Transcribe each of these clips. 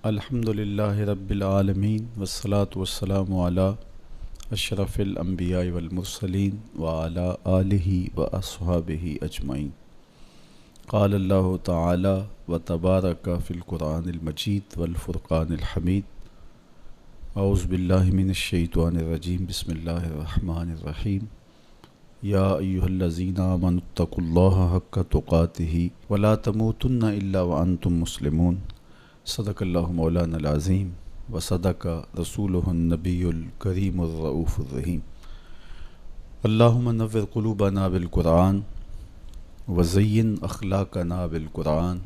الحمد للہ رب العالمین والصلاة والسلام علی اشرف الانبیاء والمرسلین وعلی آلہ واصحابہ اجمعین۔ قال اللہ تعالی وتبارک فی القرآن المجید والفرقان الحمید۔ اعوذ باللہ من الشیطان الرجیم، بسم اللہ الرحمن الرحیم۔ یا ایہا الذین آمنوا اتقوا اللہ حق تقاتہ ولا تموتن الا وانتم مسلمون۔ صدق اللہ مولانا العظیم وصدق رسولہ النبی الکریم الرؤوف الرحیم۔ اللہم نور قلوبنا بالقرآن وزین اخلاقنا بالقرآن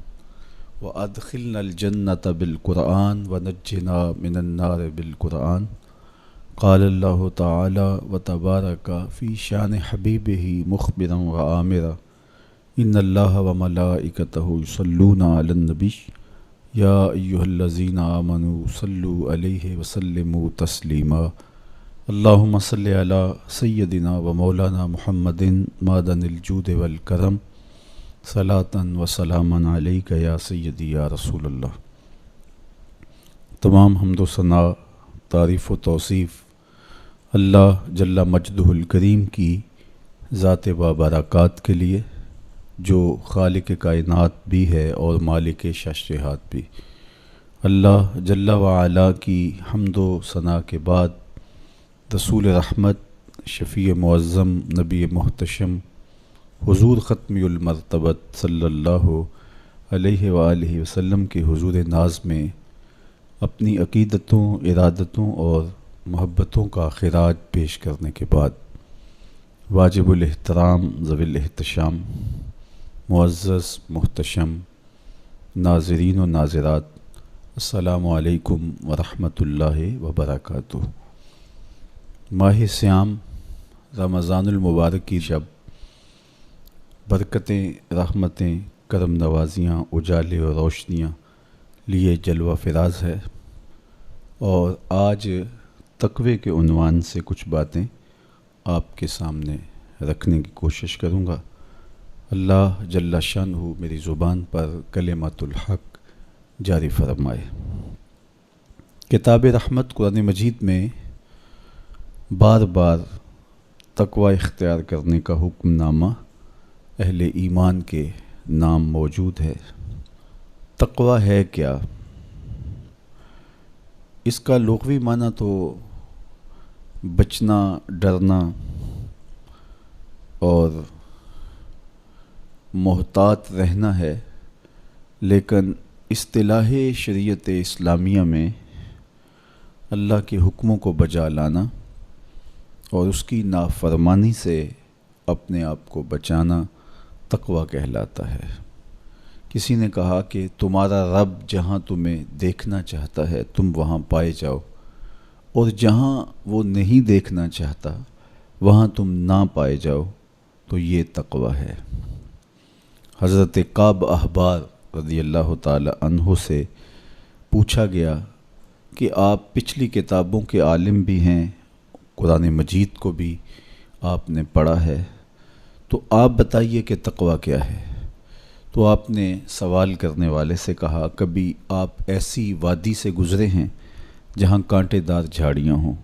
وادخلنا الجنة بالقرآن ونجنا من النار بالقرآن۔ قال اللہ تعالی وتبارک فی شان حبیبہ مخبرا وآمرا ان اللہ وملائکتہ یصلون علی النبی یا ایہا الذین آمنوا صلوا علیہ وسلموا تسلیما۔ اللہم صلی علی سیدنا و مولانا محمد معدن الجود والکرم صلاۃ و سلاما علیک یا سیدی یا رسول اللہ۔ تمام حمد و ثنا، تعریف و توصیف اللہ جل مجدہ الکریم کی ذات بابرکات کے لیے، جو خالق کائنات بھی ہے اور مالک ششرہات بھی۔ اللہ جل وعلا کی حمد و ثنا کے بعد رسول رحمت، شفیع معظم، نبی محتشم، حضور ختمی المرتبت صلی اللہ علیہ وآلہ وسلم کے حضور ناز میں اپنی عقیدتوں، ارادتوں اور محبتوں کا خراج پیش کرنے کے بعد واجب الاحترام ذوی الاحتشام، معزز محتشم ناظرین و ناظرات، السلام علیکم ورحمۃ اللہ وبرکاتہ۔ ماہ سیام رمضان المبارک کی شب برکتیں، رحمتیں، کرم نوازیاں، اجالے اور روشنیاں لیے جلوہ فراز ہے، اور آج تقوی کے عنوان سے کچھ باتیں آپ کے سامنے رکھنے کی کوشش کروں گا۔ اللہ جل شانہ میری زبان پر کلمۃ الحق جاری فرمائے۔ کتاب رحمت قرآن مجید میں بار بار تقوی اختیار کرنے کا حکم نامہ اہل ایمان کے نام موجود ہے۔ تقوی ہے کیا؟ اس کا لغوی معنی تو بچنا، ڈرنا اور محتاط رہنا ہے، لیکن اصطلاح شریعت اسلامیہ میں اللہ کے حکموں کو بجا لانا اور اس کی نافرمانی سے اپنے آپ کو بچانا تقوی کہلاتا ہے۔ کسی نے کہا کہ تمہارا رب جہاں تمہیں دیکھنا چاہتا ہے تم وہاں پائے جاؤ، اور جہاں وہ نہیں دیکھنا چاہتا وہاں تم نہ پائے جاؤ، تو یہ تقوی ہے۔ حضرت کعب احبار رضی اللہ تعالی عنہ سے پوچھا گیا کہ آپ پچھلی کتابوں کے عالم بھی ہیں، قرآن مجید کو بھی آپ نے پڑھا ہے، تو آپ بتائیے کہ تقوی کیا ہے؟ تو آپ نے سوال کرنے والے سے کہا، کبھی آپ ایسی وادی سے گزرے ہیں جہاں کانٹے دار جھاڑیاں ہوں؟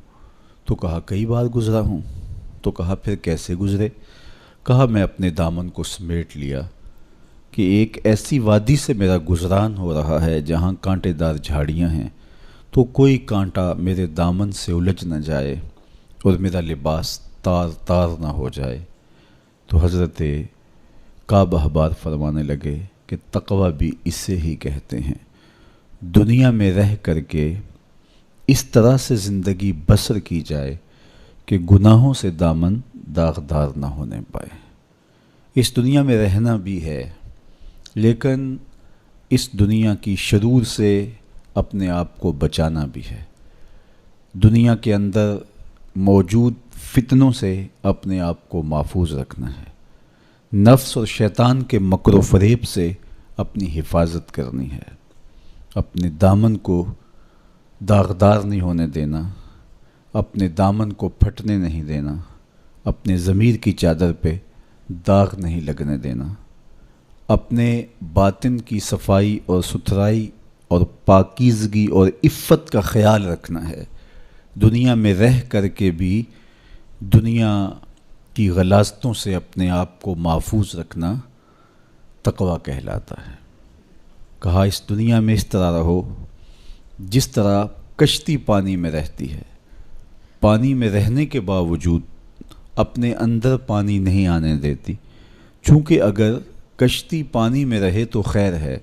تو کہا کئی بار گزرا ہوں۔ تو کہا پھر کیسے گزرے؟ کہا میں اپنے دامن کو سمیٹ لیا کہ ایک ایسی وادی سے میرا گزران ہو رہا ہے جہاں کانٹے دار جھاڑیاں ہیں، تو کوئی کانٹا میرے دامن سے الجھ نہ جائے اور میرا لباس تار تار نہ ہو جائے۔ تو حضرت کعب احبار فرمانے لگے کہ تقوی بھی اسے ہی کہتے ہیں، دنیا میں رہ کر کے اس طرح سے زندگی بسر کی جائے کہ گناہوں سے دامن داغدار نہ ہونے پائے۔ اس دنیا میں رہنا بھی ہے، لیکن اس دنیا کی شرور سے اپنے آپ کو بچانا بھی ہے۔ دنیا کے اندر موجود فتنوں سے اپنے آپ کو محفوظ رکھنا ہے، نفس اور شیطان کے مکر و فریب سے اپنی حفاظت کرنی ہے، اپنے دامن کو داغدار نہیں ہونے دینا، اپنے دامن کو پھٹنے نہیں دینا، اپنے ضمیر کی چادر پہ داغ نہیں لگنے دینا، اپنے باطن کی صفائی اور ستھرائی اور پاکیزگی اور عفت کا خیال رکھنا ہے۔ دنیا میں رہ کر کے بھی دنیا کی غلاظتوں سے اپنے آپ کو محفوظ رکھنا تقویٰ کہلاتا ہے۔ کہا اس دنیا میں اس طرح رہو جس طرح کشتی پانی میں رہتی ہے، پانی میں رہنے کے باوجود اپنے اندر پانی نہیں آنے دیتی، چونکہ اگر کشتی پانی میں رہے تو خیر ہے،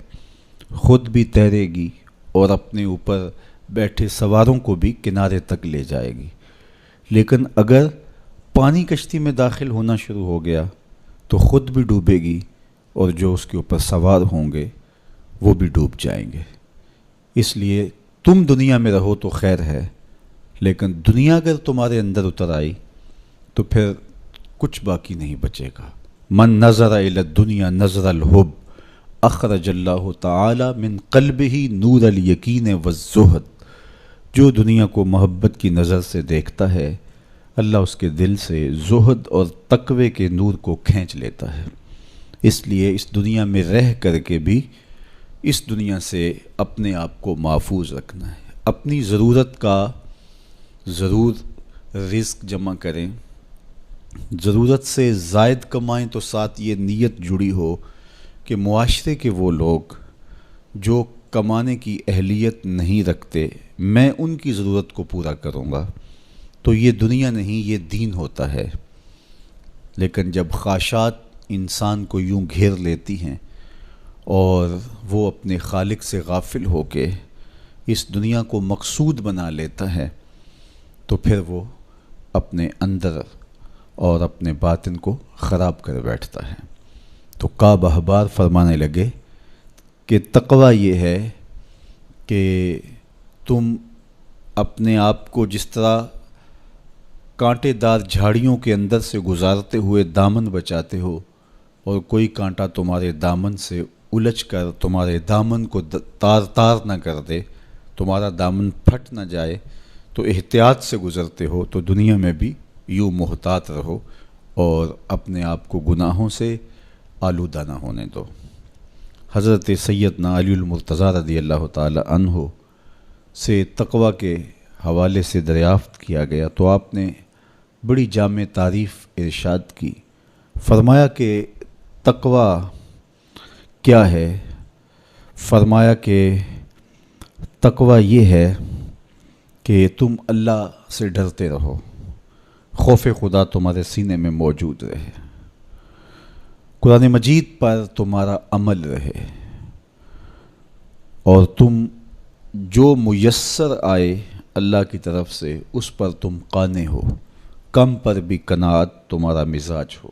خود بھی تیرے گی اور اپنے اوپر بیٹھے سواروں کو بھی کنارے تک لے جائے گی، لیکن اگر پانی کشتی میں داخل ہونا شروع ہو گیا تو خود بھی ڈوبے گی اور جو اس کے اوپر سوار ہوں گے وہ بھی ڈوب جائیں گے۔ اس لیے تم دنیا میں رہو تو خیر ہے، لیکن دنیا اگر تمہارے اندر اتر آئی تو پھر کچھ باقی نہیں بچے گا۔ من نظر الی الدنیا نظر الحب اخرج اللہ تعالی من قلبہ نور الیقین والزہد۔ جو دنیا کو محبت کی نظر سے دیکھتا ہے، اللہ اس کے دل سے زہد اور تقوی کے نور کو کھینچ لیتا ہے۔ اس لیے اس دنیا میں رہ کر کے بھی اس دنیا سے اپنے آپ کو محفوظ رکھنا ہے۔ اپنی ضرورت کا ضرور رزق جمع کریں، ضرورت سے زائد کمائیں تو ساتھ یہ نیت جڑی ہو کہ معاشرے کے وہ لوگ جو کمانے کی اہلیت نہیں رکھتے میں ان کی ضرورت کو پورا کروں گا، تو یہ دنیا نہیں یہ دین ہوتا ہے۔ لیکن جب خواہشات انسان کو یوں گھیر لیتی ہیں اور وہ اپنے خالق سے غافل ہو کے اس دنیا کو مقصود بنا لیتا ہے تو پھر وہ اپنے اندر اور اپنے باطن کو خراب کر بیٹھتا ہے۔ تو کعب احبار فرمانے لگے کہ تقویٰ یہ ہے کہ تم اپنے آپ کو جس طرح کانٹے دار جھاڑیوں کے اندر سے گزارتے ہوئے دامن بچاتے ہو اور کوئی کانٹا تمہارے دامن سے الجھ کر تمہارے دامن کو تار تار نہ کر دے، تمہارا دامن پھٹ نہ جائے، تو احتیاط سے گزرتے ہو، تو دنیا میں بھی یوں محتاط رہو اور اپنے آپ کو گناہوں سے آلودہ نہ ہونے دو۔ حضرت سیدنا علی المرتضیٰ رضی اللہ تعالی عنہ سے تقویٰ کے حوالے سے دریافت کیا گیا تو آپ نے بڑی جامع تعریف ارشاد کی۔ فرمایا کہ تقویٰ کیا ہے؟ فرمایا کہ تقویٰ یہ ہے کہ تم اللہ سے ڈرتے رہو، خوف خدا تمہارے سینے میں موجود رہے، قرآن مجید پر تمہارا عمل رہے، اور تم جو میسر آئے اللہ کی طرف سے اس پر تم قانع ہو، کم پر بھی قناعت تمہارا مزاج ہو،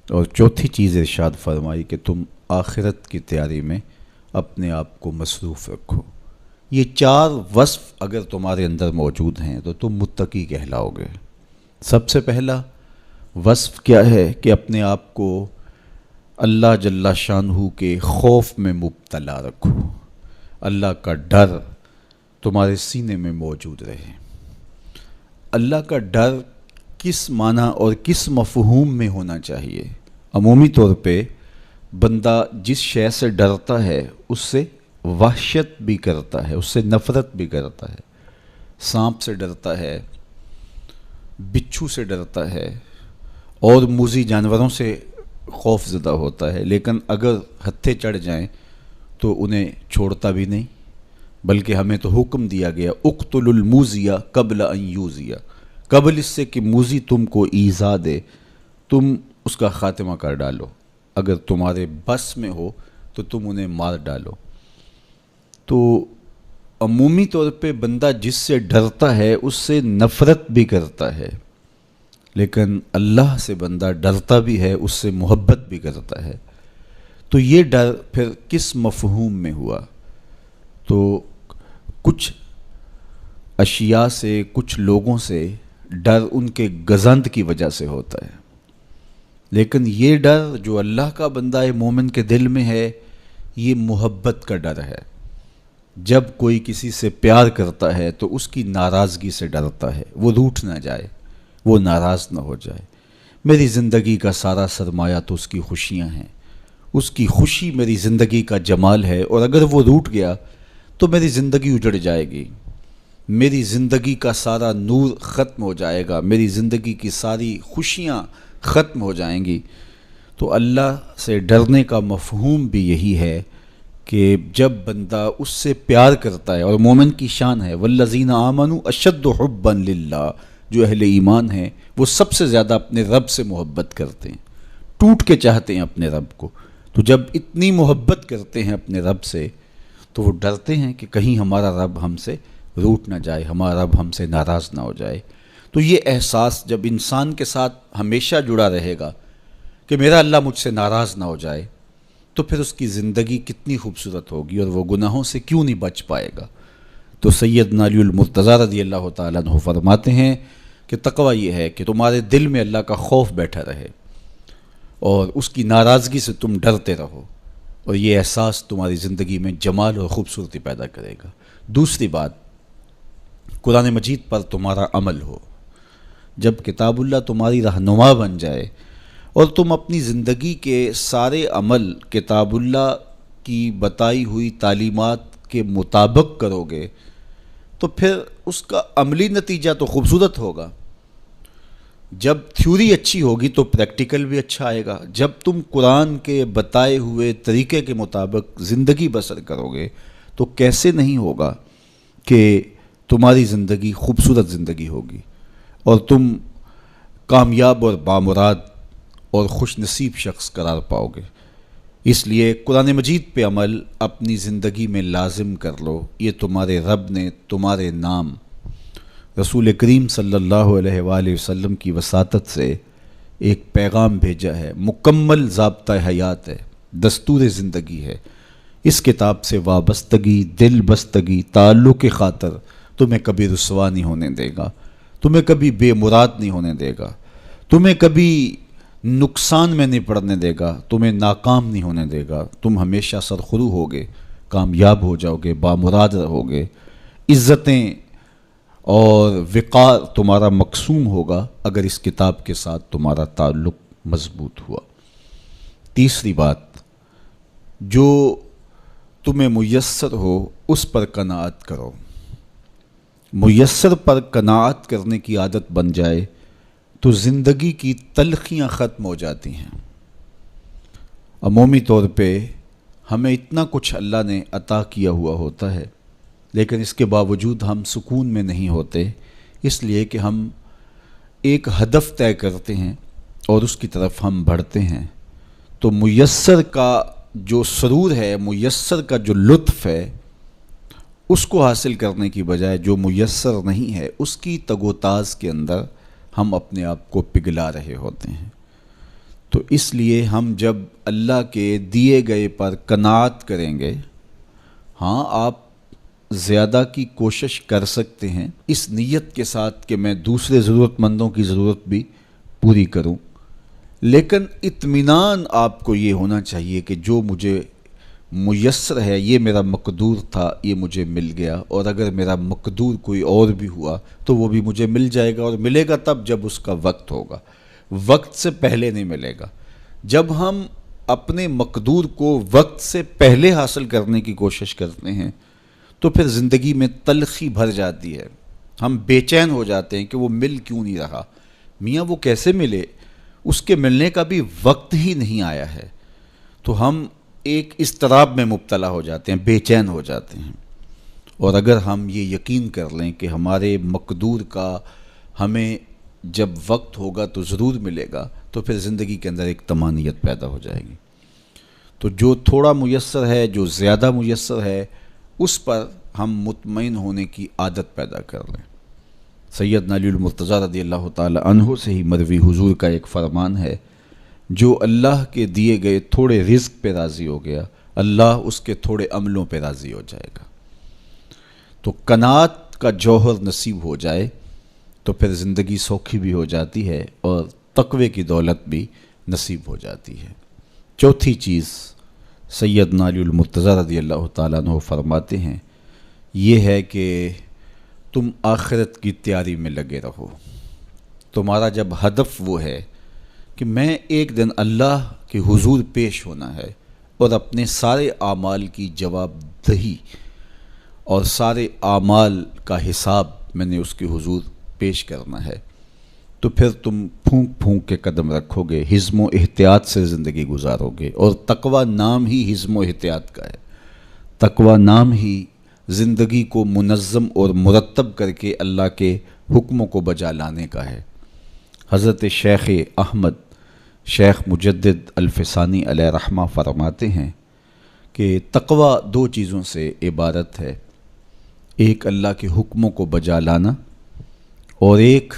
اور چوتھی چیز ارشاد فرمائی کہ تم آخرت کی تیاری میں اپنے آپ کو مصروف رکھو۔ یہ چار وصف اگر تمہارے اندر موجود ہیں تو تم متقی کہلاؤ گے۔ سب سے پہلا وصف کیا ہے کہ اپنے آپ کو اللہ جل شانہ کے خوف میں مبتلا رکھو، اللہ کا ڈر تمہارے سینے میں موجود رہے۔ اللہ کا ڈر کس معنی اور کس مفہوم میں ہونا چاہیے؟ عمومی طور پہ بندہ جس شے سے ڈرتا ہے اس سے وحشت بھی کرتا ہے، اس سے نفرت بھی کرتا ہے۔ سانپ سے ڈرتا ہے، بچھو سے ڈرتا ہے اور موذی جانوروں سے خوف زدہ ہوتا ہے، لیکن اگر ہتھے چڑھ جائیں تو انہیں چھوڑتا بھی نہیں، بلکہ ہمیں تو حکم دیا گیا اقتلوا الموذی قبل ان یوذی، قبل اس سے کہ موذی تم کو ایذا دے تم اس کا خاتمہ کر ڈالو، اگر تمہارے بس میں ہو تو تم انہیں مار ڈالو۔ تو عمومی طور پہ بندہ جس سے ڈرتا ہے اس سے نفرت بھی کرتا ہے، لیکن اللہ سے بندہ ڈرتا بھی ہے، اس سے محبت بھی کرتا ہے۔ تو یہ ڈر پھر کس مفہوم میں ہوا؟ تو کچھ اشیاء سے، کچھ لوگوں سے ڈر ان کے گزند کی وجہ سے ہوتا ہے، لیکن یہ ڈر جو اللہ کا بندہ مومن کے دل میں ہے یہ محبت کا ڈر ہے۔ جب کوئی کسی سے پیار کرتا ہے تو اس کی ناراضگی سے ڈرتا ہے، وہ روٹھ نہ جائے، وہ ناراض نہ ہو جائے۔ میری زندگی کا سارا سرمایہ تو اس کی خوشیاں ہیں، اس کی خوشی میری زندگی کا جمال ہے، اور اگر وہ روٹھ گیا تو میری زندگی اجڑ جائے گی، میری زندگی کا سارا نور ختم ہو جائے گا، میری زندگی کی ساری خوشیاں ختم ہو جائیں گی۔ تو اللہ سے ڈرنے کا مفہوم بھی یہی ہے کہ جب بندہ اس سے پیار کرتا ہے، اور مومن کی شان ہے والذین آمنوا اشد حبا للہ، جو اہل ایمان ہیں وہ سب سے زیادہ اپنے رب سے محبت کرتے ہیں، ٹوٹ کے چاہتے ہیں اپنے رب کو۔ تو جب اتنی محبت کرتے ہیں اپنے رب سے تو وہ ڈرتے ہیں کہ کہیں ہمارا رب ہم سے روٹ نہ جائے، ہمارا رب ہم سے ناراض نہ ہو جائے۔ تو یہ احساس جب انسان کے ساتھ ہمیشہ جڑا رہے گا کہ میرا اللہ مجھ سے ناراض نہ ہو جائے، تو پھر اس کی زندگی کتنی خوبصورت ہوگی اور وہ گناہوں سے کیوں نہیں بچ پائے گا۔ تو سیدنا علی المرتضیٰ رضی اللہ تعالیٰ عنہ فرماتے ہیں کہ تقوی یہ ہے کہ تمہارے دل میں اللہ کا خوف بیٹھا رہے اور اس کی ناراضگی سے تم ڈرتے رہو، اور یہ احساس تمہاری زندگی میں جمال اور خوبصورتی پیدا کرے گا۔ دوسری بات، قرآن مجید پر تمہارا عمل ہو۔ جب کتاب اللہ تمہاری رہنما بن جائے اور تم اپنی زندگی کے سارے عمل کتاب اللہ کی بتائی ہوئی تعلیمات کے مطابق کرو گے تو پھر اس کا عملی نتیجہ تو خوبصورت ہوگا۔ جب تھیوری اچھی ہوگی تو پریکٹیکل بھی اچھا آئے گا۔ جب تم قرآن کے بتائے ہوئے طریقے کے مطابق زندگی بسر کرو گے تو کیسے نہیں ہوگا کہ تمہاری زندگی خوبصورت زندگی ہوگی اور تم کامیاب اور بامراد اور خوش نصیب شخص قرار پاؤ گے۔ اس لیے قرآن مجید پہ عمل اپنی زندگی میں لازم کر لو۔ یہ تمہارے رب نے تمہارے نام رسول کریم صلی اللہ علیہ وآلہ وسلم کی وساطت سے ایک پیغام بھیجا ہے، مکمل ضابطہ حیات ہے، دستور زندگی ہے۔ اس کتاب سے وابستگی، دل بستگی، تعلق کی خاطر تمہیں کبھی رسوا نہیں ہونے دے گا، تمہیں کبھی بے مراد نہیں ہونے دے گا، تمہیں کبھی نقصان میں نہیں پڑنے دے گا، تمہیں ناکام نہیں ہونے دے گا۔ تم ہمیشہ سرخرو ہوگے، کامیاب ہو جاؤ گے، بامراد رہو گے، عزتیں اور وقار تمہارا مقسوم ہوگا اگر اس کتاب کے ساتھ تمہارا تعلق مضبوط ہوا۔ تیسری بات، جو تمہیں میسر ہو اس پر قناعت کرو۔ میسر پر قناعت کرنے کی عادت بن جائے تو زندگی کی تلخیاں ختم ہو جاتی ہیں۔ عمومی طور پہ ہمیں اتنا کچھ اللہ نے عطا کیا ہوا ہوتا ہے، لیکن اس کے باوجود ہم سکون میں نہیں ہوتے، اس لیے کہ ہم ایک ہدف طے کرتے ہیں اور اس کی طرف ہم بڑھتے ہیں۔ تو میسر کا جو سرور ہے، میسر کا جو لطف ہے، اس کو حاصل کرنے کی بجائے جو میسر نہیں ہے اس کی تگ و تاز کے اندر ہم اپنے آپ کو پگھلا رہے ہوتے ہیں۔ تو اس لیے ہم جب اللہ کے دیے گئے پر قناعت کریں گے، ہاں آپ زیادہ کی کوشش کر سکتے ہیں اس نیت کے ساتھ کہ میں دوسرے ضرورت مندوں کی ضرورت بھی پوری کروں، لیکن اطمینان آپ کو یہ ہونا چاہیے کہ جو مجھے میسر ہے، یہ میرا مقدور تھا، یہ مجھے مل گیا، اور اگر میرا مقدور کوئی اور بھی ہوا تو وہ بھی مجھے مل جائے گا، اور ملے گا تب جب اس کا وقت ہوگا، وقت سے پہلے نہیں ملے گا۔ جب ہم اپنے مقدور کو وقت سے پہلے حاصل کرنے کی کوشش کرتے ہیں تو پھر زندگی میں تلخی بھر جاتی ہے، ہم بے چین ہو جاتے ہیں کہ وہ مل کیوں نہیں رہا، میاں وہ کیسے ملے، اس کے ملنے کا بھی وقت ہی نہیں آیا ہے۔ تو ہم ایک اضطراب میں مبتلا ہو جاتے ہیں، بے چین ہو جاتے ہیں۔ اور اگر ہم یہ یقین کر لیں کہ ہمارے مقدور کا ہمیں جب وقت ہوگا تو ضرور ملے گا، تو پھر زندگی کے اندر ایک طمانینت پیدا ہو جائے گی۔ تو جو تھوڑا میسر ہے، جو زیادہ میسر ہے، اس پر ہم مطمئن ہونے کی عادت پیدا کر لیں۔ سیدنا علی المرتضیٰ رضی اللہ تعالی عنہ سے ہی مروی حضور کا ایک فرمان ہے، جو اللہ کے دیے گئے تھوڑے رزق پہ راضی ہو گیا، اللہ اس کے تھوڑے عملوں پہ راضی ہو جائے گا۔ تو قناعت کا جوہر نصیب ہو جائے تو پھر زندگی سوکھی بھی ہو جاتی ہے اور تقوی کی دولت بھی نصیب ہو جاتی ہے۔ چوتھی چیز سیدنا علی المرتضیٰ رضی اللہ تعالیٰ عنہ فرماتے ہیں، یہ ہے کہ تم آخرت کی تیاری میں لگے رہو۔ تمہارا جب ہدف وہ ہے کہ میں ایک دن اللہ کے حضور پیش ہونا ہے اور اپنے سارے اعمال کی جواب دہی اور سارے اعمال کا حساب میں نے اس کے حضور پیش کرنا ہے، تو پھر تم پھونک پھونک کے قدم رکھو گے، حزم و احتیاط سے زندگی گزارو گے۔ اور تقوی نام ہی حزم و احتیاط کا ہے، تقوی نام ہی زندگی کو منظم اور مرتب کر کے اللہ کے حکموں کو بجا لانے کا ہے۔ حضرت شیخ احمد شیخ مجدد الفسانی علیہ رحمہ فرماتے ہیں کہ تقوی دو چیزوں سے عبارت ہے، ایک اللہ کے حکموں کو بجا لانا اور ایک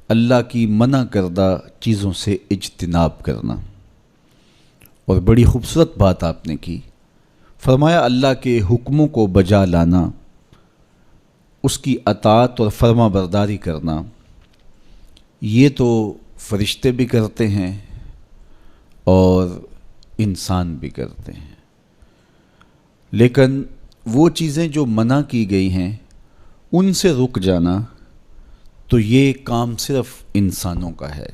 اللہ کی منع کردہ چیزوں سے اجتناب کرنا۔ اور بڑی خوبصورت بات آپ نے کی، فرمایا اللہ کے حکموں کو بجا لانا، اس کی اطاعت اور فرما برداری کرنا، یہ تو فرشتے بھی کرتے ہیں اور انسان بھی کرتے ہیں، لیکن وہ چیزیں جو منع کی گئی ہیں ان سے رک جانا تو یہ کام صرف انسانوں کا ہے،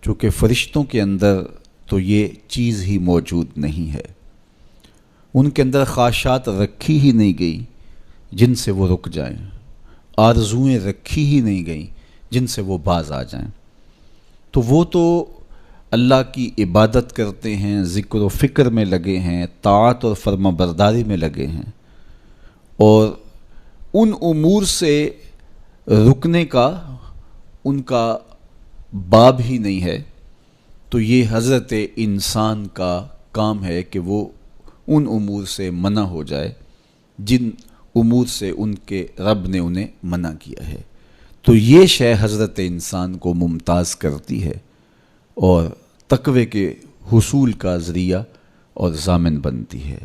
چونکہ فرشتوں کے اندر تو یہ چیز ہی موجود نہیں ہے، ان کے اندر خواہشات رکھی ہی نہیں گئی جن سے وہ رک جائیں، آرزوئیں رکھی ہی نہیں گئیں جن سے وہ باز آ جائیں۔ تو وہ تو اللہ کی عبادت کرتے ہیں، ذکر و فکر میں لگے ہیں، طاعت اور فرما برداری میں لگے ہیں، اور ان امور سے رکنے کا ان کا باب ہی نہیں ہے، تو یہ حضرت انسان کا کام ہے کہ وہ ان امور سے منع ہو جائے جن امور سے ان کے رب نے انہیں منع کیا ہے۔ تو یہ شے حضرت انسان کو ممتاز کرتی ہے اور تقوی کے حصول کا ذریعہ اور ضامن بنتی ہے۔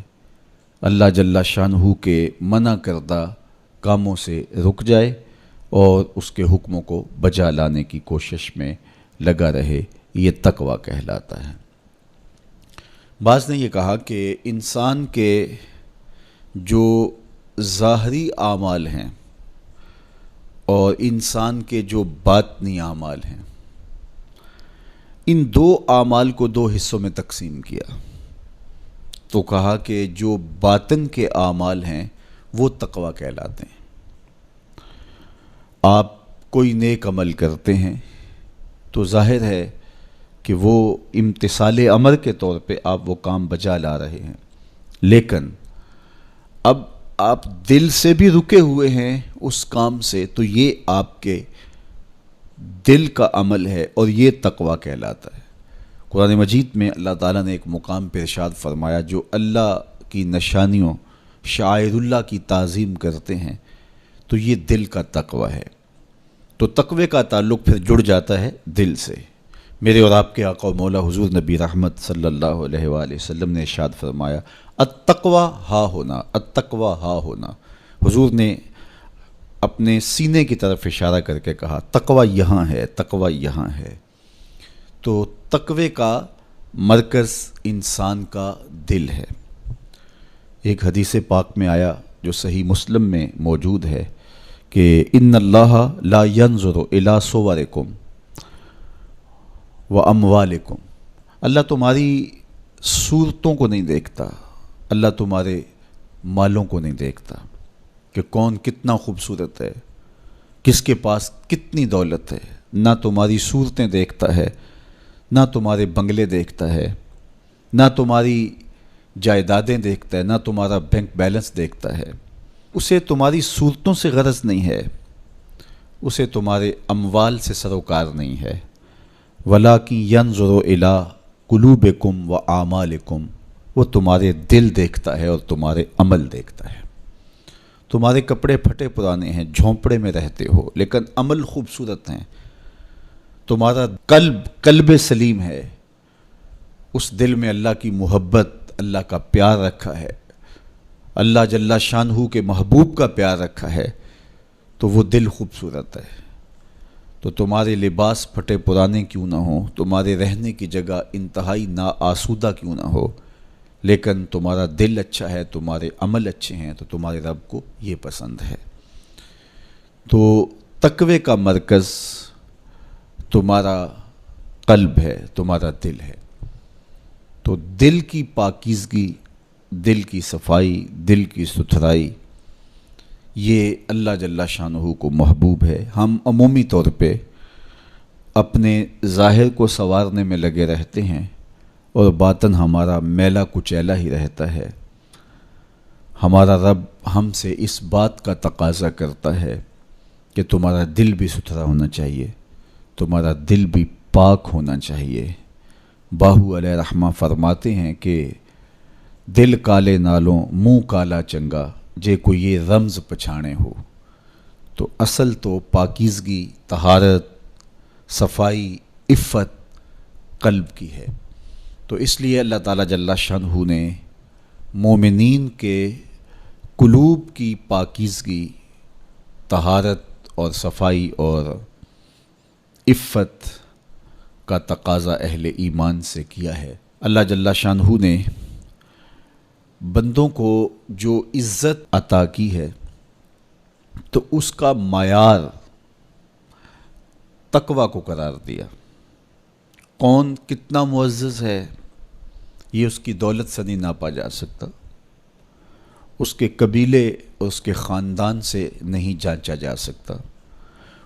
اللہ جل شانہ کے منع کردہ کاموں سے رک جائے اور اس کے حکموں کو بجا لانے کی کوشش میں لگا رہے، یہ تقوی کہلاتا ہے۔ بعض نے یہ کہا کہ انسان کے جو ظاہری اعمال ہیں اور انسان کے جو باطنی اعمال ہیں، ان دو اعمال کو دو حصوں میں تقسیم کیا، تو کہا کہ جو باطن کے اعمال ہیں وہ تقوی کہلاتے ہیں۔ آپ کوئی نیک عمل کرتے ہیں تو ظاہر ہے کہ وہ امتثال امر کے طور پہ آپ وہ کام بجا لا رہے ہیں، لیکن اب آپ دل سے بھی رکے ہوئے ہیں اس کام سے، تو یہ آپ کے دل کا عمل ہے اور یہ تقوی کہلاتا ہے۔ قرآن مجید میں اللہ تعالیٰ نے ایک مقام پہ ارشاد فرمایا، جو اللہ کی نشانیوں شعائر اللہ کی تعظیم کرتے ہیں تو یہ دل کا تقوی ہے۔ تو تقوی کا تعلق پھر جڑ جاتا ہے دل سے۔ میرے اور آپ کے آقا و مولا حضور نبی رحمت صلی اللہ علیہ وآلہ وسلم نے ارشاد فرمایا، التقوی ہا ہونا، التقوی ہا ہونا۔ حضور نے اپنے سینے کی طرف اشارہ کر کے کہا تقوی یہاں ہے، تقوی یہاں ہے۔ تو تقوی کا مرکز انسان کا دل ہے۔ ایک حدیث پاک میں آیا جو صحیح مسلم میں موجود ہے کہ ان اللہ لا ينظر الى صورکم واموالکم، اللہ تمہاری صورتوں کو نہیں دیکھتا، اللہ تمہارے مالوں کو نہیں دیکھتا کہ کون کتنا خوبصورت ہے، کس کے پاس کتنی دولت ہے، نہ تمہاری صورتیں دیکھتا ہے، نہ تمہارے بنگلے دیکھتا ہے، نہ تمہاری جائیدادیں دیکھتا ہے، نہ تمہارا بینک بیلنس دیکھتا ہے۔ اسے تمہاری صورتوں سے غرض نہیں ہے، اسے تمہارے اموال سے سروکار نہیں ہے، وَلَٰكِن يَنظُرُ إِلَىٰ قُلُوبِكُمْ وَأَعْمَالِكُمْ، وہ تمہارے دل دیکھتا ہے اور تمہارے عمل دیکھتا ہے۔ تمہارے کپڑے پھٹے پرانے ہیں، جھونپڑے میں رہتے ہو، لیکن عمل خوبصورت ہیں، تمہارا قلب سلیم ہے، اس دل میں اللہ کی محبت، اللہ کا پیار رکھا ہے، اللہ جل شانہ کے محبوب کا پیار رکھا ہے، تو وہ دل خوبصورت ہے۔ تو تمہارے لباس پھٹے پرانے کیوں نہ ہوں، تمہارے رہنے کی جگہ انتہائی ناآسودہ کیوں نہ ہو، لیکن تمہارا دل اچھا ہے، تمہارے عمل اچھے ہیں، تو تمہارے رب کو یہ پسند ہے۔ تو تقوی کا مرکز تمہارا قلب ہے، تمہارا دل ہے۔ تو دل کی پاکیزگی، دل کی صفائی، دل کی ستھرائی یہ اللہ جل شانہ کو محبوب ہے۔ ہم عمومی طور پہ اپنے ظاہر کو سنوارنے میں لگے رہتے ہیں اور باطن ہمارا میلا کچیلا ہی رہتا ہے۔ ہمارا رب ہم سے اس بات کا تقاضا کرتا ہے کہ تمہارا دل بھی ستھرا ہونا چاہیے، تمہارا دل بھی پاک ہونا چاہیے۔ باہو علیہ رحمہ فرماتے ہیں کہ دل کالے نالوں منہ کالا چنگا، جے کوئی یہ رمز پچھانے ہو۔ تو اصل تو پاکیزگی، طہارت، صفائی، عفت قلب کی ہے۔ تو اس لیے اللہ تعالیٰ جل شانہ نے مومنین کے قلوب کی پاکیزگی، طہارت اور صفائی اور عفت کا تقاضا اہل ایمان سے کیا ہے۔ اللہ جل شانہ نے بندوں کو جو عزت عطا کی ہے تو اس کا معیار تقویٰ کو قرار دیا۔ کون کتنا معزز ہے یہ اس کی دولت سے نہیں ناپا جا سکتا، اس کے قبیلے اور اس کے خاندان سے نہیں جانچا جا سکتا،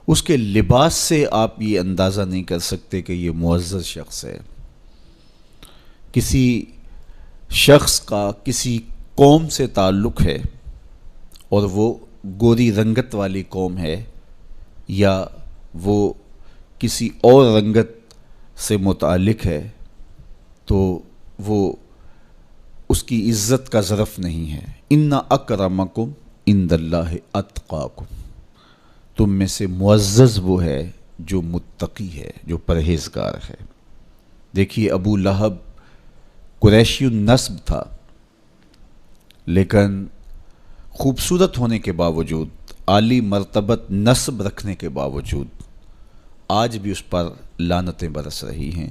اس کے لباس سے آپ یہ اندازہ نہیں کر سکتے کہ یہ معزز شخص ہے۔ کسی شخص کا کسی قوم سے تعلق ہے اور وہ گوری رنگت والی قوم ہے یا وہ کسی اور رنگت سے متعلق ہے تو وہ اس کی عزت کا ظرف نہیں ہے۔ ان اکرمکم عند اللہ اتقاکم، تم میں سے معزز وہ ہے جو متقی ہے، جو پرہیزگار ہے۔ دیکھیے ابو لہب قریشی النسب تھا، لیکن خوبصورت ہونے کے باوجود، عالی مرتبت نسب رکھنے کے باوجود آج بھی اس پر لعنتیں برس رہی ہیں۔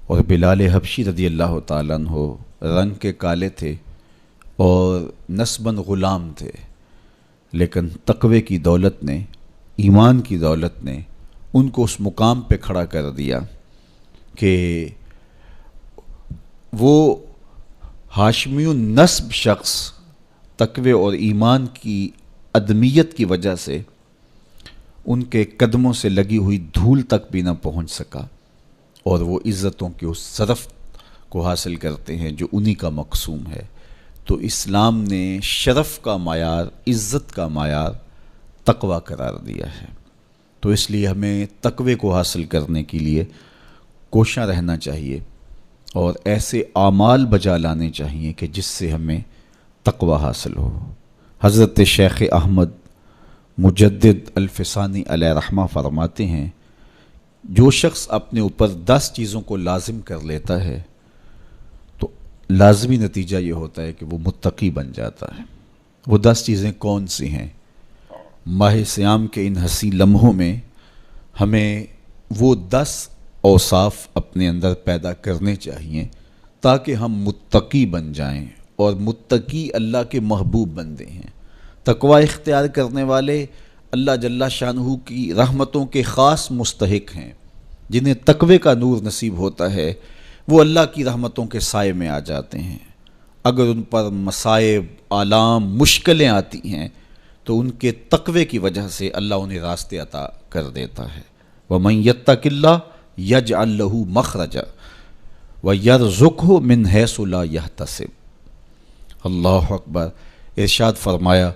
اور بلال حبشی رضی اللہ تعالیٰ عنہ رنگ کے کالے تھے اور نسباً غلام تھے، لیکن تقوی کی دولت نے، ایمان کی دولت نے ان کو اس مقام پہ کھڑا کر دیا کہ وہ ہاشمی النسب شخص تقوی اور ایمان کی عدمیت کی وجہ سے ان کے قدموں سے لگی ہوئی دھول تک بھی نہ پہنچ سکا، اور وہ عزتوں کے اس شرف کو حاصل کرتے ہیں جو انہی کا مقسوم ہے۔ تو اسلام نے شرف کا معیار، عزت کا معیار تقوی قرار دیا ہے۔ تو اس لیے ہمیں تقوی کو حاصل کرنے کے لیے کوشاں رہنا چاہیے اور ایسے اعمال بجا لانے چاہیے کہ جس سے ہمیں تقوی حاصل ہو۔ حضرت شیخ احمد مجدد الفسانی علیہ رحمہ فرماتے ہیں، جو شخص اپنے اوپر 10 چیزوں کو لازم کر لیتا ہے تو لازمی نتیجہ یہ ہوتا ہے کہ وہ متقی بن جاتا ہے۔ وہ 10 چیزیں کون سی ہیں؟ ماہ صیام کے ان حسین لمحوں میں ہمیں وہ 10 اوصاف اپنے اندر پیدا کرنے چاہیے تاکہ ہم متقی بن جائیں، اور متقی اللہ کے محبوب بندے ہیں۔ تقوی اختیار کرنے والے اللہ جل شانہ کی رحمتوں کے خاص مستحق ہیں۔ جنہیں تقوی کا نور نصیب ہوتا ہے وہ اللہ کی رحمتوں کے سائے میں آ جاتے ہیں۔ اگر ان پر مصائب، آلام، مشکلیں آتی ہیں تو ان کے تقوی کی وجہ سے اللہ انہیں راستے عطا کر دیتا ہے۔ وَمَن يَتَّقِ اللَّهَ يَجْعَل لَّهُ مَخْرَجًا وَيَرْزُقْهُ مِنْ حَيْثُ لَا يَحْتَسِبُ۔ اللہ اکبر۔ ارشاد فرمایا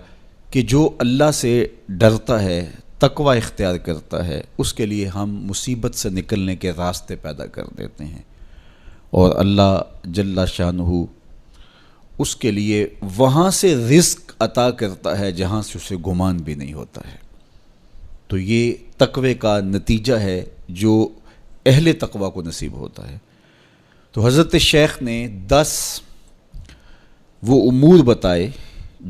کہ جو اللہ سے ڈرتا ہے، تقوی اختیار کرتا ہے، اس کے لیے ہم مصیبت سے نکلنے کے راستے پیدا کر دیتے ہیں، اور اللہ جل شانہ اس کے لیے وہاں سے رزق عطا کرتا ہے جہاں سے اسے گمان بھی نہیں ہوتا ہے۔ تو یہ تقوی کا نتیجہ ہے جو اہل تقوی کو نصیب ہوتا ہے۔ تو حضرت شیخ نے 10 وہ امور بتائے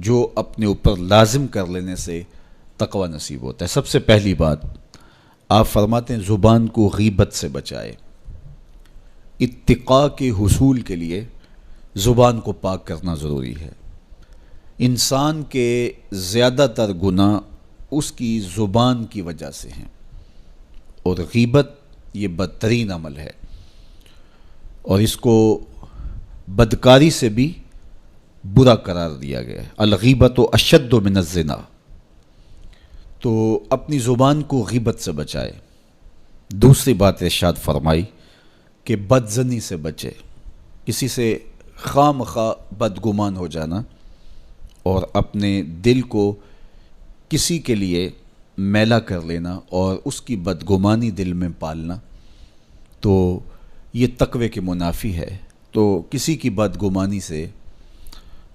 جو اپنے اوپر لازم کر لینے سے تقوی نصیب ہوتا ہے۔ سب سے پہلی بات آپ فرماتے ہیں زبان کو غیبت سے بچائے۔ اتقاء کے حصول کے لیے زبان کو پاک کرنا ضروری ہے۔ انسان کے زیادہ تر گناہ اس کی زبان کی وجہ سے ہیں، اور غیبت یہ بدترین عمل ہے، اور اس کو بدکاری سے بھی برا قرار دیا گیا ہے۔ الغیبت اشد من الزنا، تو اپنی زبان کو غیبت سے بچائے۔ دوسری بات ارشاد فرمائی کہ بدظنی سے بچے، کسی سے خواہ مخواہ بدگمان ہو جانا اور اپنے دل کو کسی کے لیے میلا کر لینا اور اس کی بدگمانی دل میں پالنا، تو یہ تقوی کے منافی ہے۔ تو کسی کی بدگمانی سے،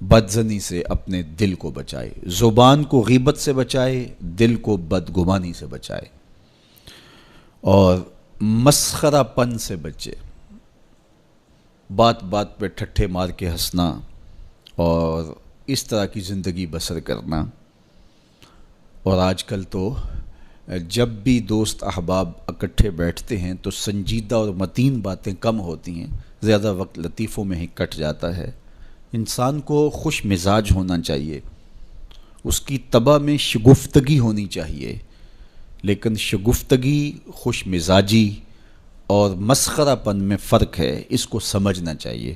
بدظنی سے اپنے دل کو بچائے، زبان کو غیبت سے بچائے، دل کو بدگمانی سے بچائے، اور مسخرہ پن سے بچے، بات بات پہ ٹھٹھے مار کے ہنسنا اور اس طرح کی زندگی بسر کرنا۔ اور آج کل تو جب بھی دوست احباب اکٹھے بیٹھتے ہیں تو سنجیدہ اور متین باتیں کم ہوتی ہیں، زیادہ وقت لطیفوں میں ہی کٹ جاتا ہے۔ انسان کو خوش مزاج ہونا چاہیے، اس کی طبع میں شگفتگی ہونی چاہیے، لیکن شگفتگی، خوش مزاجی اور مسخرہ پن میں فرق ہے، اس کو سمجھنا چاہیے۔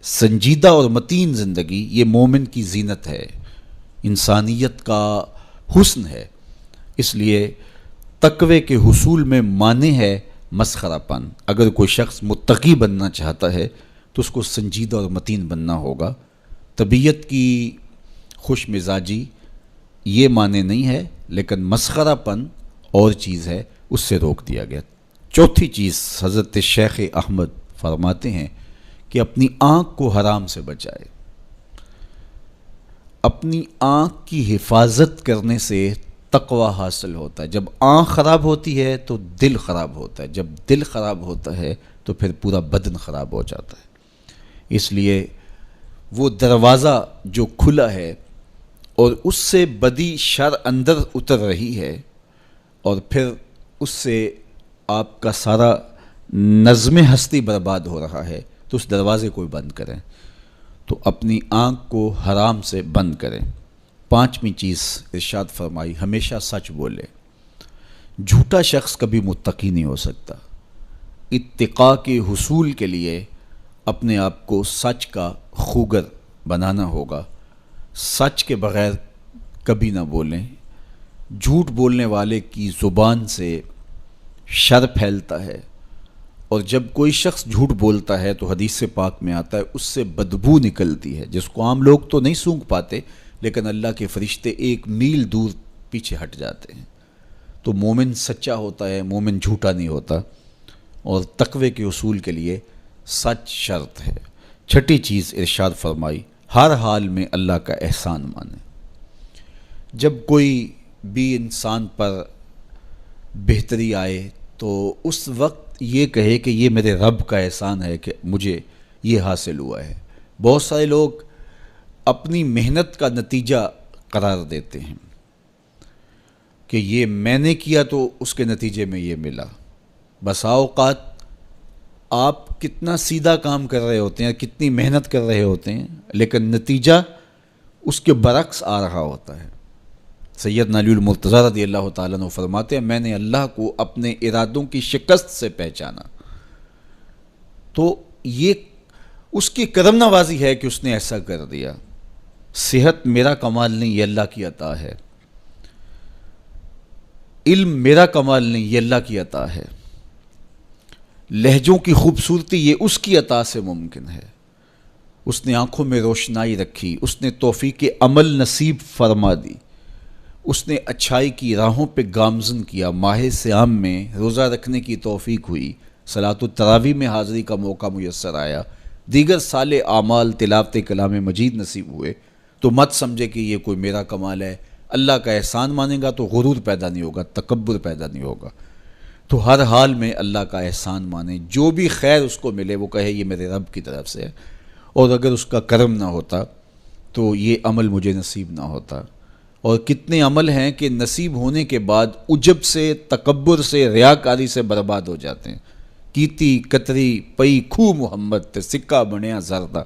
سنجیدہ اور متین زندگی یہ مومن کی زینت ہے، انسانیت کا حسن ہے۔ اس لیے تقوی کے حصول میں مانع ہے مسخرہ پن۔ اگر کوئی شخص متقی بننا چاہتا ہے تو اس کو سنجیدہ اور متین بننا ہوگا۔ طبیعت کی خوش مزاجی یہ معنی نہیں ہے، لیکن مسخرہ پن اور چیز ہے، اس سے روک دیا گیا۔ چوتھی چیز حضرت شیخ احمد فرماتے ہیں کہ اپنی آنکھ کو حرام سے بچائے۔ اپنی آنکھ کی حفاظت کرنے سے تقوی حاصل ہوتا ہے۔ جب آنکھ خراب ہوتی ہے تو دل خراب ہوتا ہے، جب دل خراب ہوتا ہے تو پھر پورا بدن خراب ہو جاتا ہے۔ اس لیے وہ دروازہ جو کھلا ہے اور اس سے بدی شر اندر اتر رہی ہے اور پھر اس سے آپ کا سارا نظم ہستی برباد ہو رہا ہے، تو اس دروازے کو بند کریں، تو اپنی آنکھ کو حرام سے بند کریں۔ پانچویں چیز ارشاد فرمائی، ہمیشہ سچ بولے۔ جھوٹا شخص کبھی متقی نہیں ہو سکتا۔ اتقاء کے حصول کے لیے اپنے آپ کو سچ کا خوگر بنانا ہوگا۔ سچ کے بغیر کبھی نہ بولیں۔ جھوٹ بولنے والے کی زبان سے شر پھیلتا ہے، اور جب کوئی شخص جھوٹ بولتا ہے تو حدیث پاک میں آتا ہے اس سے بدبو نکلتی ہے، جس کو عام لوگ تو نہیں سونگھ پاتے، لیکن اللہ کے فرشتے 1 میل دور پیچھے ہٹ جاتے ہیں۔ تو مومن سچا ہوتا ہے، مومن جھوٹا نہیں ہوتا، اور تقوی کے اصول کے لیے سچ شرط ہے۔ چھٹی چیز ارشاد فرمائی، ہر حال میں اللہ کا احسان مانے۔ جب کوئی بھی انسان پر بہتری آئے تو اس وقت یہ کہے کہ یہ میرے رب کا احسان ہے کہ مجھے یہ حاصل ہوا ہے۔ بہت سارے لوگ اپنی محنت کا نتیجہ قرار دیتے ہیں کہ یہ میں نے کیا تو اس کے نتیجے میں یہ ملا۔ بسا اوقات آپ کتنا سیدھا کام کر رہے ہوتے ہیں، کتنی محنت کر رہے ہوتے ہیں، لیکن نتیجہ اس کے برعکس آ رہا ہوتا ہے۔ سیدنا علی المرتضیٰ رضی اللہ تعالیٰ عنہ فرماتے ہیں، میں نے اللہ کو اپنے ارادوں کی شکست سے پہچانا، تو یہ اس کی کرم نوازی ہے کہ اس نے ایسا کر دیا۔ صحت میرا کمال نہیں، یہ اللہ کی عطا ہے۔ علم میرا کمال نہیں، یہ اللہ کی عطا ہے۔ لہجوں کی خوبصورتی یہ اس کی عطا سے ممکن ہے۔ اس نے آنکھوں میں روشنائی رکھی، اس نے توفیق عمل نصیب فرما دی، اس نے اچھائی کی راہوں پہ گامزن کیا۔ ماہ صیام میں روزہ رکھنے کی توفیق ہوئی، صلاۃ التراویح میں حاضری کا موقع میسر آیا، دیگر صالح اعمال تلاوت کلام مجید نصیب ہوئے، تو مت سمجھے کہ یہ کوئی میرا کمال ہے۔ اللہ کا احسان مانے گا تو غرور پیدا نہیں ہوگا، تکبر پیدا نہیں ہوگا۔ تو ہر حال میں اللہ کا احسان مانے، جو بھی خیر اس کو ملے وہ کہے یہ میرے رب کی طرف سے ہے، اور اگر اس کا کرم نہ ہوتا تو یہ عمل مجھے نصیب نہ ہوتا۔ اور کتنے عمل ہیں کہ نصیب ہونے کے بعد عجب سے، تکبر سے، ریاکاری سے برباد ہو جاتے ہیں۔ کیتی کتری پئی کھو محمد تے سکہ بنیا زردہ،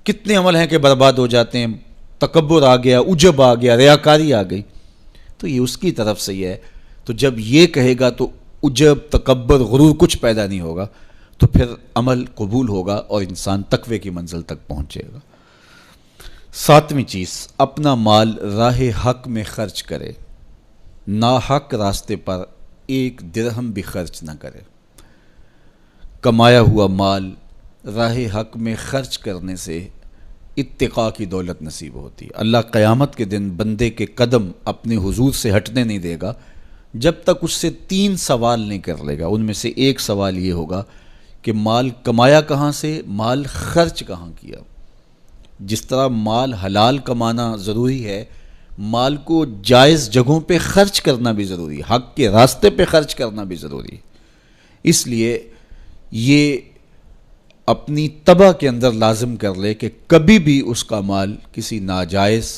کتنے عمل ہیں کہ برباد ہو جاتے ہیں، تکبر آ گیا، عجب آ گیا، ریاکاری آ گئی، تو یہ اس کی طرف سے ہی ہے۔ تو جب یہ کہے گا تو عجب، تکبر، غرور کچھ پیدا نہیں ہوگا، تو پھر عمل قبول ہوگا اور انسان تقوی کی منزل تک پہنچے گا۔ ساتویں چیز، اپنا مال راہ حق میں خرچ کرے۔ ناحق راستے پر ایک درہم بھی خرچ نہ کرے۔ کمایا ہوا مال راہ حق میں خرچ کرنے سے اتقاء کی دولت نصیب ہوتی ہے۔ اللہ قیامت کے دن بندے کے قدم اپنے حضور سے ہٹنے نہیں دے گا جب تک اس سے 3 سوال نہیں کر لے گا۔ ان میں سے ایک سوال یہ ہوگا کہ مال کمایا کہاں سے، مال خرچ کہاں کیا۔ جس طرح مال حلال کمانا ضروری ہے، مال کو جائز جگہوں پہ خرچ کرنا بھی ضروری ہے، حق کے راستے پہ خرچ کرنا بھی ضروری ہے۔ اس لیے یہ اپنی طبع کے اندر لازم کر لے کہ کبھی بھی اس کا مال کسی ناجائز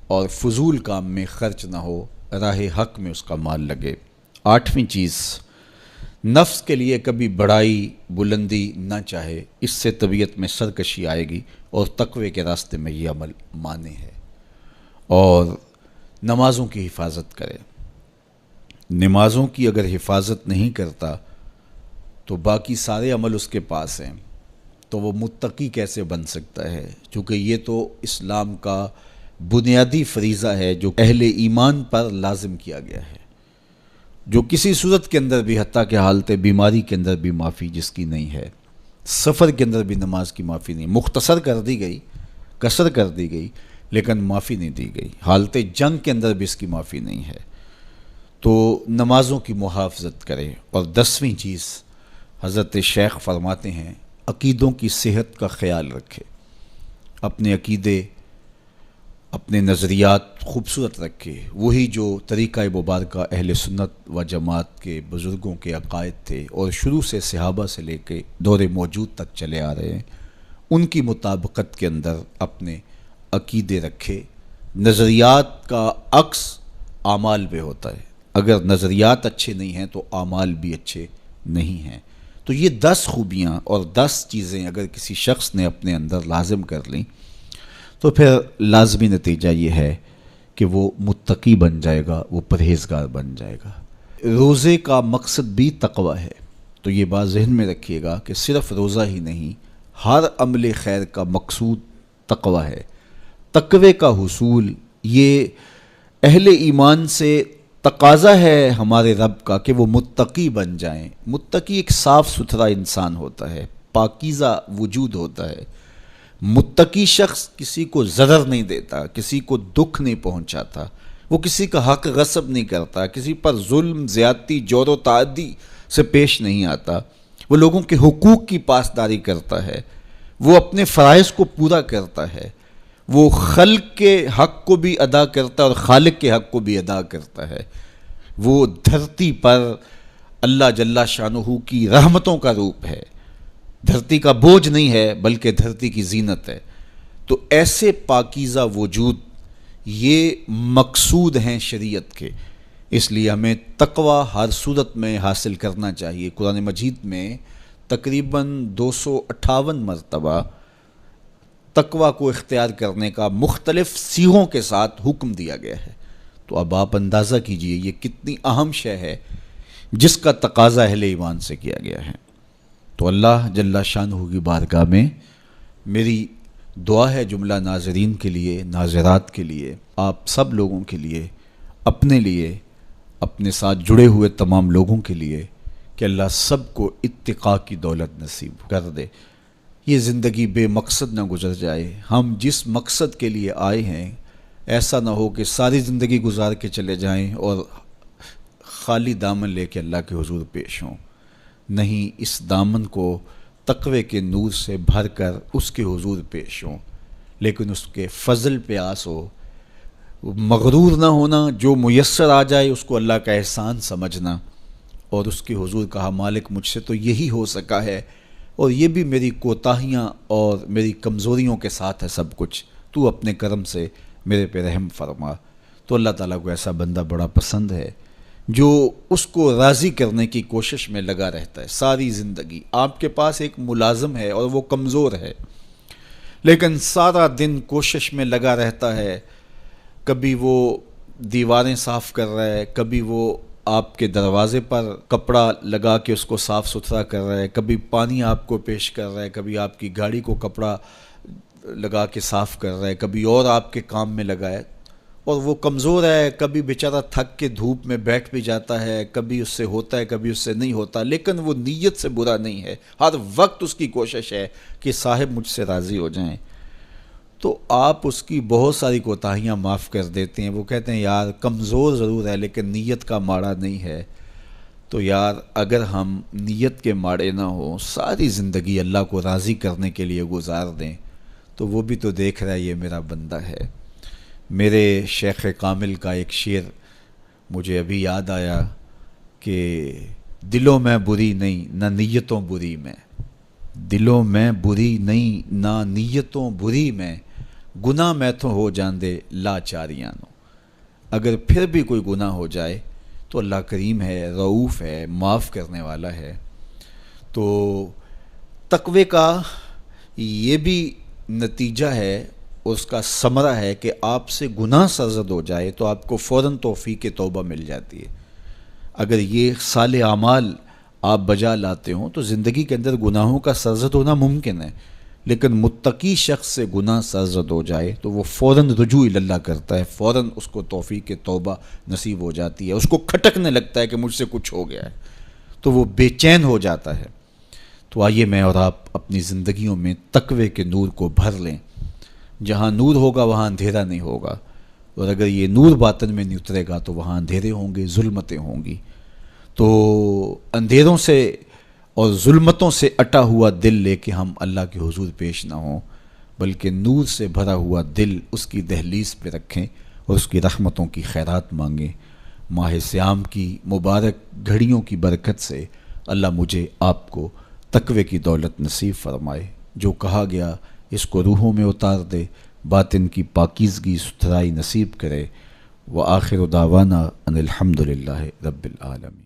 اور فضول کام میں خرچ نہ ہو، راہ حق میں اس کا مال لگے۔ 8ویں چیز، نفس کے لیے کبھی بڑائی بلندی نہ چاہے، اس سے طبیعت میں سرکشی آئے گی اور تقوی کے راستے میں یہ عمل مانے ہے۔ اور نمازوں کی حفاظت کرے۔ نمازوں کی اگر حفاظت نہیں کرتا تو باقی سارے عمل اس کے پاس ہیں، تو وہ متقی کیسے بن سکتا ہے؟ چونکہ یہ تو اسلام کا بنیادی فریضہ ہے جو اہل ایمان پر لازم کیا گیا ہے، جو کسی صورت کے اندر بھی، حتیٰ کہ حالت بیماری کے اندر بھی معافی جس کی نہیں ہے، سفر کے اندر بھی نماز کی معافی نہیں، مختصر کر دی گئی، قصر کر دی گئی، لیکن معافی نہیں دی گئی، حالت جنگ کے اندر بھی اس کی معافی نہیں ہے۔ تو نمازوں کی محافظت کرے۔ اور 10ویں چیز، حضرت شیخ فرماتے ہیں عقیدوں کی صحت کا خیال رکھے، اپنے عقیدے اپنے نظریات خوبصورت رکھے، وہی جو طریقہ مبارکہ اہل سنت و جماعت کے بزرگوں کے عقائد تھے اور شروع سے صحابہ سے لے کے دور موجود تک چلے آ رہے ہیں، ان کی مطابقت کے اندر اپنے عقیدے رکھے۔ نظریات کا عکس اعمال پہ ہوتا ہے، اگر نظریات اچھے نہیں ہیں تو اعمال بھی اچھے نہیں ہیں۔ تو یہ 10 خوبیاں اور 10 چیزیں اگر کسی شخص نے اپنے اندر لازم کر لیں تو پھر لازمی نتیجہ یہ ہے کہ وہ متقی بن جائے گا، وہ پرہیزگار بن جائے گا۔ روزے کا مقصد بھی تقوی ہے، تو یہ بات ذہن میں رکھیے گا کہ صرف روزہ ہی نہیں، ہر عمل خیر کا مقصود تقوی ہے۔ تقوی کا حصول یہ اہل ایمان سے تقاضا ہے ہمارے رب کا کہ وہ متقی بن جائیں۔ متقی ایک صاف ستھرا انسان ہوتا ہے، پاکیزہ وجود ہوتا ہے۔ متقی شخص کسی کو ضرر نہیں دیتا، کسی کو دکھ نہیں پہنچاتا، وہ کسی کا حق غصب نہیں کرتا، کسی پر ظلم، زیادتی، جور و تعدی سے پیش نہیں آتا، وہ لوگوں کے حقوق کی پاسداری کرتا ہے، وہ اپنے فرائض کو پورا کرتا ہے، وہ خلق کے حق کو بھی ادا کرتا ہے اور خالق کے حق کو بھی ادا کرتا ہے، وہ دھرتی پر اللہ جل شانہ کی رحمتوں کا روپ ہے، دھرتی کا بوجھ نہیں ہے بلکہ دھرتی کی زینت ہے۔ تو ایسے پاکیزہ وجود یہ مقصود ہیں شریعت کے، اس لیے ہمیں تقوی ہر صورت میں حاصل کرنا چاہیے۔ قرآن مجید میں تقریباً 258 مرتبہ تقوی کو اختیار کرنے کا مختلف صیغوں کے ساتھ حکم دیا گیا ہے۔ تو اب آپ اندازہ کیجئے یہ کتنی اہم شے ہے جس کا تقاضا اہل ایمان سے کیا گیا ہے۔ تو اللہ جل شانہ کی بارگاہ میں میری دعا ہے جملہ ناظرین کے لیے، ناظرات کے لیے، آپ سب لوگوں کے لیے، اپنے لیے، اپنے ساتھ جڑے ہوئے تمام لوگوں کے لیے کہ اللہ سب کو اتقاء کی دولت نصیب کر دے۔ یہ زندگی بے مقصد نہ گزر جائے۔ ہم جس مقصد کے لیے آئے ہیں ایسا نہ ہو کہ ساری زندگی گزار کے چلے جائیں اور خالی دامن لے کے اللہ کے حضور پیش ہوں۔ نہیں، اس دامن کو تقوی کے نور سے بھر کر اس کے حضور پیش ہوں، لیکن اس کے فضل پہ آس ہو، مغرور نہ ہونا، جو میسر آ جائے اس کو اللہ کا احسان سمجھنا، اور اس کے حضور کہا مالک مجھ سے تو یہی ہو سکا ہے، اور یہ بھی میری کوتاہیاں اور میری کمزوریوں کے ساتھ ہے سب کچھ، تو اپنے کرم سے میرے پہ رحم فرما۔ تو اللہ تعالیٰ کو ایسا بندہ بڑا پسند ہے جو اس کو راضی کرنے کی کوشش میں لگا رہتا ہے ساری زندگی۔ آپ کے پاس ایک ملازم ہے اور وہ کمزور ہے، لیکن سارا دن کوشش میں لگا رہتا ہے، کبھی وہ دیواریں صاف کر رہا ہے، کبھی وہ آپ کے دروازے پر کپڑا لگا کے اس کو صاف ستھرا کر رہا ہے، کبھی پانی آپ کو پیش کر رہا ہے، کبھی آپ کی گاڑی کو کپڑا لگا کے صاف کر رہا ہے، کبھی اور آپ کے کام میں لگا ہے، اور وہ کمزور ہے، کبھی بیچارہ تھک کے دھوپ میں بیٹھ بھی جاتا ہے، کبھی اس سے ہوتا ہے کبھی اس سے نہیں ہوتا، لیکن وہ نیت سے برا نہیں ہے، ہر وقت اس کی کوشش ہے کہ صاحب مجھ سے راضی ہو جائیں، تو آپ اس کی بہت ساری کوتاہیاں معاف کر دیتے ہیں۔ وہ کہتے ہیں یار کمزور ضرور ہے لیکن نیت کا ماڑا نہیں ہے۔ تو یار اگر ہم نیت کے ماڑے نہ ہوں، ساری زندگی اللہ کو راضی کرنے کے لیے گزار دیں، تو وہ بھی تو دیکھ رہا ہے یہ میرا بندہ ہے۔ میرے شیخ کامل کا ایک شعر مجھے ابھی یاد آیا کہ دلوں میں بری نہیں نہ نیتوں بری میں، دلوں میں بری نہیں نہ نیتوں بری میں، گناہ میں تو ہو جاندے لاچاریاں نو۔ اگر پھر بھی کوئی گناہ ہو جائے تو اللہ کریم ہے، رؤوف ہے، معاف کرنے والا ہے۔ تو تقوی کا یہ بھی نتیجہ ہے، اس کا ثمرہ ہے کہ آپ سے گناہ سرزد ہو جائے تو آپ کو فوراً توفیق توبہ مل جاتی ہے۔ اگر یہ صالح اعمال آپ بجا لاتے ہوں تو زندگی کے اندر گناہوں کا سرزد ہونا ممکن ہے، لیکن متقی شخص سے گناہ سرزد ہو جائے تو وہ فوراً رجوع اللہ کرتا ہے، فوراً اس کو توفیق توبہ نصیب ہو جاتی ہے، اس کو کھٹکنے لگتا ہے کہ مجھ سے کچھ ہو گیا ہے، تو وہ بے چین ہو جاتا ہے۔ تو آئیے میں اور آپ اپنی زندگیوں میں تقوی کے نور کو بھر لیں۔ جہاں نور ہوگا وہاں اندھیرا نہیں ہوگا، اور اگر یہ نور باطن میں نہیں اترے گا تو وہاں اندھیرے ہوں گے، ظلمتیں ہوں گی۔ تو اندھیروں سے اور ظلمتوں سے اٹا ہوا دل لے کے ہم اللہ کے حضور پیش نہ ہوں، بلکہ نور سے بھرا ہوا دل اس کی دہلیز پہ رکھیں اور اس کی رحمتوں کی خیرات مانگیں۔ ماہ سیام کی مبارک گھڑیوں کی برکت سے اللہ مجھے آپ کو تقوی کی دولت نصیب فرمائے۔ جو کہا گیا اس کو روحوں میں اتار دے، باطن کی پاکیزگی ستھرائی نصیب کرے۔ وآخر دعوانا ان الحمد للہ رب العالمین۔